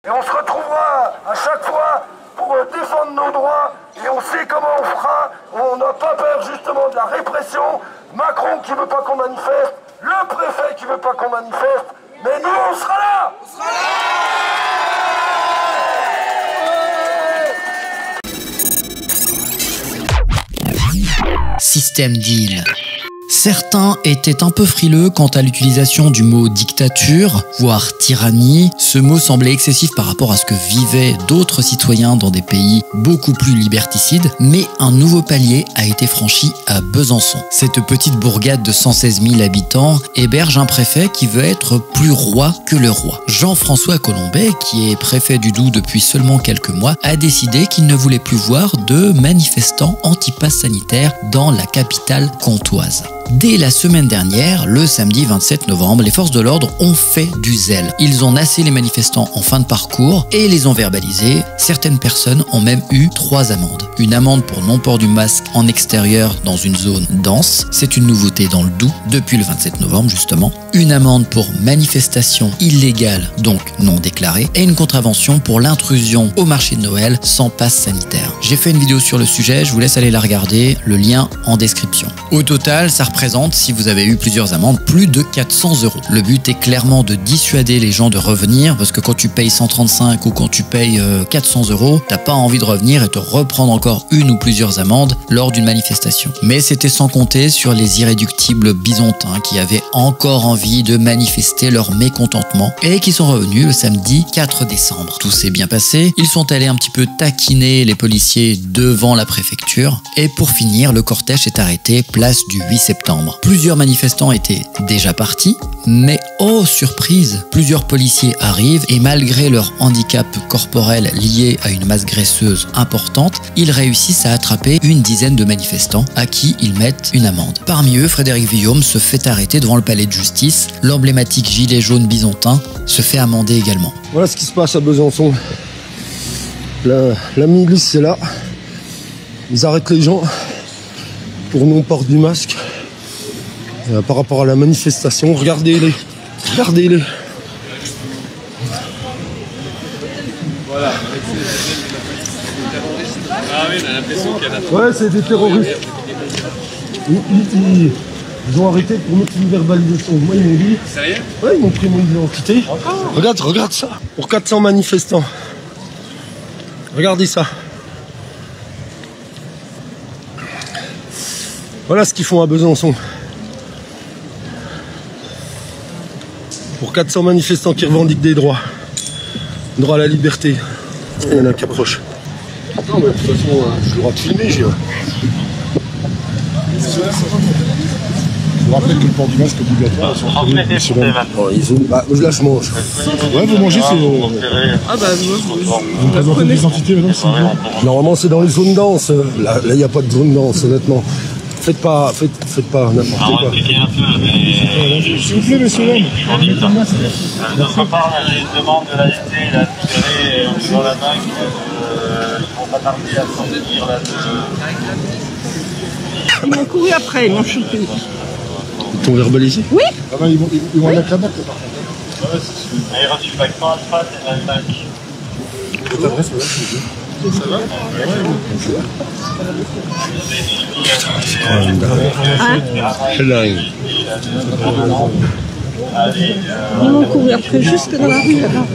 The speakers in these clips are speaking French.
Et on se retrouvera à chaque fois pour défendre nos droits. Et on sait comment on fera. On n'a pas peur justement de la répression. Macron qui veut pas qu'on manifeste. Le préfet qui veut pas qu'on manifeste. Mais nous, on sera là. On sera là. Système deal. Certains étaient un peu frileux quant à l'utilisation du mot dictature, voire tyrannie. Ce mot semblait excessif par rapport à ce que vivaient d'autres citoyens dans des pays beaucoup plus liberticides, mais un nouveau palier a été franchi à Besançon. Cette petite bourgade de 116 000 habitants héberge un préfet qui veut être plus roi que le roi. Jean-François Colombet, qui est préfet du Doubs depuis seulement quelques mois, a décidé qu'il ne voulait plus voir de manifestants anti-pass sanitaire dans la capitale comtoise. Dès la semaine dernière, le samedi 27 novembre, les forces de l'ordre ont fait du zèle. Ils ont nassé les manifestants en fin de parcours et les ont verbalisés. Certaines personnes ont même eu 3 amendes. Une amende pour non-port du masque en extérieur dans une zone dense. C'est une nouveauté dans le Doubs depuis le 27 novembre justement. Une amende pour manifestation illégale, donc non déclarée. Et une contravention pour l'intrusion au marché de Noël sans passe sanitaire. J'ai fait une vidéo sur le sujet, je vous laisse aller la regarder. Le lien en description. Au total, ça représente, si vous avez eu plusieurs amendes, plus de 400 €. Le but est clairement de dissuader les gens de revenir, parce que quand tu payes 135 ou quand tu payes 400 €, t'as pas envie de revenir et te reprendre encore une ou plusieurs amendes lors d'une manifestation. Mais c'était sans compter sur les irréductibles bisontins qui avaient encore envie de manifester leur mécontentement et qui sont revenus le samedi 4 décembre. Tout s'est bien passé, ils sont allés un petit peu taquiner les policiers devant la préfecture et pour finir, le cortège est arrêté place du 8 septembre. Plusieurs manifestants étaient déjà partis, mais oh surprise, plusieurs policiers arrivent et malgré leur handicap corporel lié à une masse graisseuse importante, ils réussissent à attraper une dizaine de manifestants à qui ils mettent une amende. Parmi eux, Frédéric Villaume se fait arrêter devant le palais de justice. L'emblématique gilet jaune bisontin se fait amender également. Voilà ce qui se passe à Besançon. La milice c'est là. Ils arrêtent les gens pour non-port du masque. Par rapport à la manifestation, regardez-les. Regardez-les. Voilà. Ah oui, on a l'impression qu'il y en a. Ouais, c'est des terroristes. Ils ont arrêté pour mettre une verbalisation. Moi, ils m'ont dit. Sérieux? Ouais, ils m'ont pris mon identité. Regarde ça. Pour 400 manifestants. Regardez ça. Voilà ce qu'ils font à Besançon. Pour 400 manifestants qui revendiquent des droits. Droit à la liberté. Il y en a qui approchent. Non, mais de toute façon, j'ai le droit de filmer, j'ai. Je vous rappelle que le port du masque est obligatoire. Là, je mange. Ouais, vous mangez, c'est. Ah bah, vous me présentez l'identité, madame, s'il vous plaît. Normalement, c'est dans les zones denses. Là, il n'y a pas de zone dense, honnêtement. Faites pas n'importe quoi. S'il vous plaît, monsieur l'homme. D'autre part, j'ai une demande de l'AFT, il a tiré sur la main qu'ils ne vont pas tarder à sortir là de... Ils m'ont couru après, ils m'ont chopé. Ils t'ont verbalisé? Oui. Ah ben, ils vont mettre la batte, par contre. Mais il reçu pas que pas Alpha, c'est l'Allemagne. Votre adresse, madame, s'il vous plaît. Ça va? C'est dingue. Ils m'ont couru après jusque dans la rue là-bas.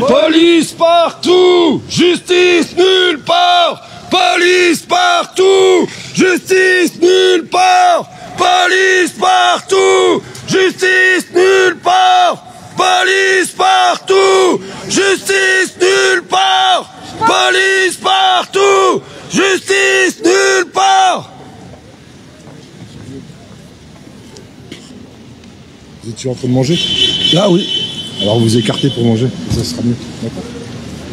Police partout! Justice nulle part! Police partout! Justice nulle part! Police partout! Justice nulle part! Police partout! Justice nulle part! Police partout! Justice nulle part! Vous étiez en train de manger? Là, oui. Alors vous écartez pour manger, ça sera mieux. D'accord?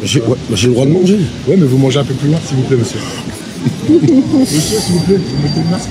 J'ai le droit de manger. Oui, mais vous mangez un peu plus loin, s'il vous plaît, monsieur. Monsieur, s'il vous plaît, vous mettez le masque.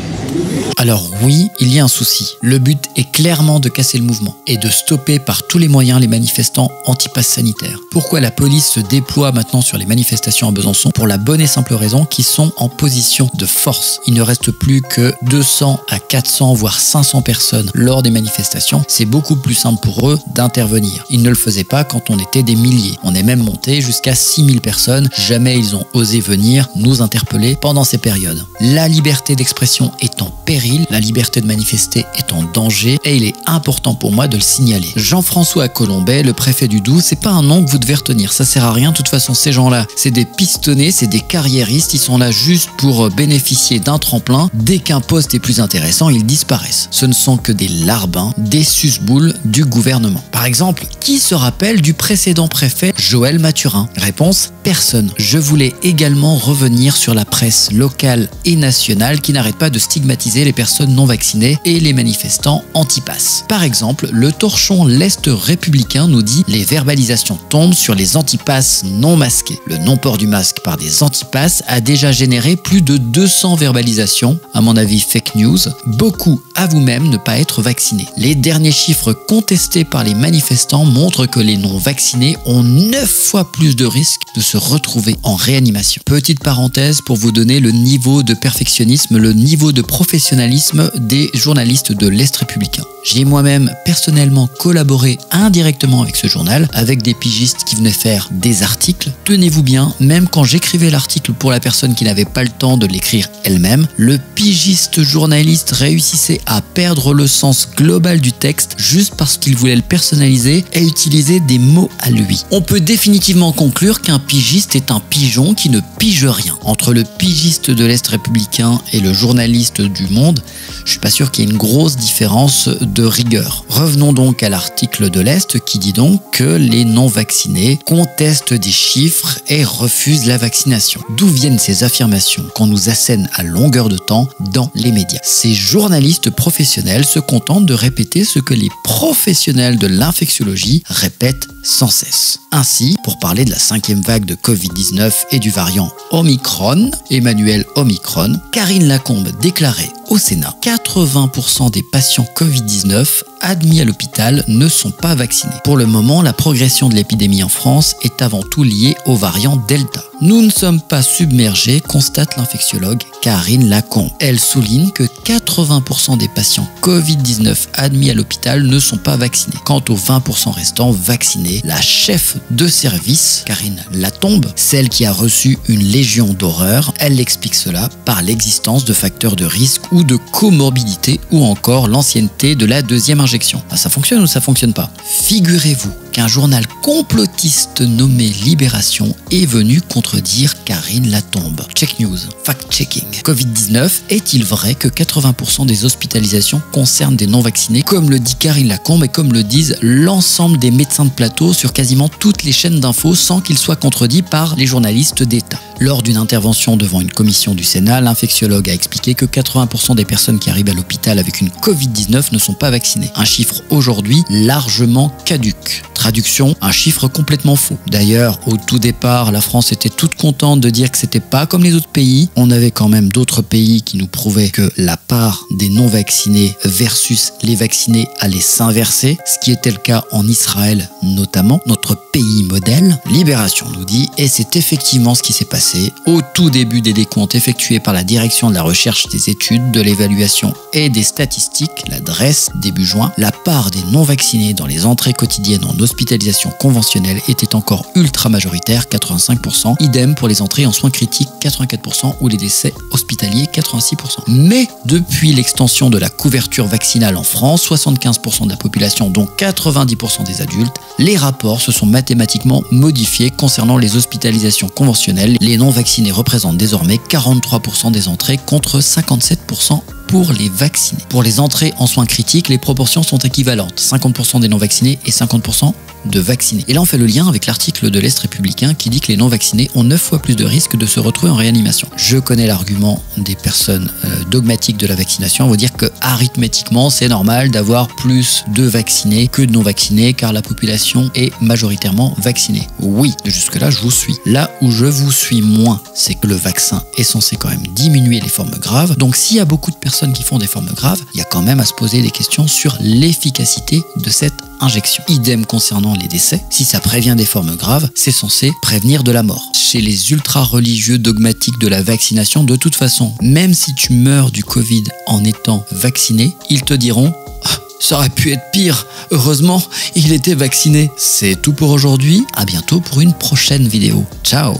Alors oui, il y a un souci. Le but est clairement de casser le mouvement et de stopper par tous les moyens les manifestants anti-pass sanitaire. Pourquoi la police se déploie maintenant sur les manifestations à Besançon? Pour la bonne et simple raison qu'ils sont en position de force. Il ne reste plus que 200 à 400 voire 500 personnes lors des manifestations. C'est beaucoup plus simple pour eux d'intervenir. Ils ne le faisaient pas quand on était des milliers. On est même monté jusqu'à 6000 personnes. Jamais ils ont osé venir nous interpeller pendant ces périodes. La liberté d'expression est en péril, la liberté de manifester est en danger et il est important pour moi de le signaler. Jean-François Colombet, le préfet du Doubs, c'est pas un nom que vous devez retenir, ça sert à rien. De toute façon, ces gens-là, c'est des pistonnés, c'est des carriéristes, ils sont là juste pour bénéficier d'un tremplin. Dès qu'un poste est plus intéressant, ils disparaissent. Ce ne sont que des larbins, des susboules du gouvernement. Par exemple, qui se rappelle du précédent préfet Joël Mathurin? Réponse: personne. Je voulais également revenir sur la presse locale et nationale qui n'arrête pas de stigmatiser les personnes non vaccinées et les manifestants anti-pass. Par exemple, le torchon L'Est républicain nous dit: les verbalisations tombent sur les anti-pass non masqués. Le non-port du masque par des anti-pass a déjà généré plus de 200 verbalisations, à mon avis fake news. Beaucoup avouent même ne pas être vaccinés. Les derniers chiffres contestés par les manifestants montrent que les non-vaccinés ont 9 fois plus de risques de se retrouver en réanimation. Petite parenthèse pour vous donner le niveau de perfectionnisme, le niveau de professionnalisme des journalistes de l'Est républicain. J'ai moi-même personnellement collaboré indirectement avec ce journal, avec des pigistes qui venaient faire des articles. Tenez-vous bien, même quand j'écrivais l'article pour la personne qui n'avait pas le temps de l'écrire elle-même, le pigiste journaliste réussissait à perdre le sens global du texte juste parce qu'il voulait le personnaliser et utiliser des mots à lui. On peut définitivement conclure qu'un pigiste est un pigeon qui ne pige rien. Entre le pigiste de l'Est républicain et le journaliste du Monde, je suis pas sûr qu'il y ait une grosse différence de rigueur. Revenons donc à l'article de l'Est qui dit donc que les non-vaccinés contestent des chiffres et refusent la vaccination. D'où viennent ces affirmations qu'on nous assène à longueur de temps dans les médias? Ces journalistes professionnels se contentent de répéter ce que les professionnels de l'infectiologie répètent sans cesse. Ainsi, pour parler de la 5e vague de Covid-19 et du variant Omicron, Emmanuel Omicron, Karine Lacombe déclarait au Sénat: 80% des patients Covid-19 admis à l'hôpital ne sont pas vaccinés. Pour le moment, la progression de l'épidémie en France est avant tout liée au variant Delta. Nous ne sommes pas submergés, constate l'infectiologue Karine Lacombe. Elle souligne que 80% des patients Covid-19 admis à l'hôpital ne sont pas vaccinés. Quant aux 20% restants vaccinés, la chef de service, Karine Lacombe, celle qui a reçu une légion d'horreur, elle explique cela par l'existence de facteurs de risque ou de comorbidité ou encore l'ancienneté de la deuxième injection. Ça fonctionne ou ça fonctionne pas? Figurez-vous qu'un journal complotiste nommé Libération est venu contredire Karine Lacombe. Check News, fact-checking. Covid-19, est-il vrai que 80% des hospitalisations concernent des non-vaccinés, comme le dit Karine Lacombe et comme le disent l'ensemble des médecins de plateau sur quasiment toutes les chaînes d'infos sans qu'ils soient contredits par les journalistes d'État? Lors d'une intervention devant une commission du Sénat, l'infectiologue a expliqué que 80% des personnes qui arrivent à l'hôpital avec une Covid-19 ne sont pas vaccinées. Un chiffre aujourd'hui largement caduc. Traduction, un chiffre complètement faux. D'ailleurs, au tout départ, la France était toute contente de dire que c'était pas comme les autres pays. On avait quand même d'autres pays qui nous prouvaient que la part des non-vaccinés versus les vaccinés allait s'inverser, ce qui était le cas en Israël notamment, notre pays modèle. Libération nous dit, et c'est effectivement ce qui s'est passé au tout début des décomptes effectués par la direction de la recherche, des études, de l'évaluation et des statistiques, la DREES, début juin, la part des non-vaccinés dans les entrées quotidiennes en hospitalisation conventionnelle était encore ultra majoritaire, 85%, idem pour les entrées en soins critiques, 84%, ou les décès hospitaliers, 86%. Mais depuis l'extension de la couverture vaccinale en France, 75% de la population, dont 90% des adultes, les rapports se sont mathématiquement modifiés concernant les hospitalisations conventionnelles. Les non-vaccinés représentent désormais 43% des entrées contre 57% pour les vaccinés. Pour les entrées en soins critiques, les proportions sont équivalentes. 50% des non-vaccinés et 50% de vaccinés. Et là, on fait le lien avec l'article de l'Est républicain qui dit que les non-vaccinés ont 9 fois plus de risques de se retrouver en réanimation. Je connais l'argument des personnes dogmatiques de la vaccination. On va dire que arithmétiquement, c'est normal d'avoir plus de vaccinés que de non-vaccinés car la population est majoritairement vaccinée. Oui, jusque-là, je vous suis. Là où je vous suis moins, c'est que le vaccin est censé quand même diminuer les formes graves. Donc, s'il y a beaucoup de personnes qui font des formes graves, il y a quand même à se poser des questions sur l'efficacité de cette injection. Idem concernant les décès. Si ça prévient des formes graves, c'est censé prévenir de la mort. Chez les ultra-religieux dogmatiques de la vaccination, de toute façon, même si tu meurs du Covid en étant vacciné, ils te diront « Ça aurait pu être pire. Heureusement, il était vacciné. » C'est tout pour aujourd'hui. À bientôt pour une prochaine vidéo. Ciao.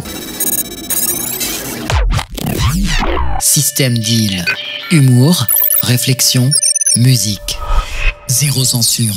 Système Deal. Humour, réflexion, musique. Zéro censure.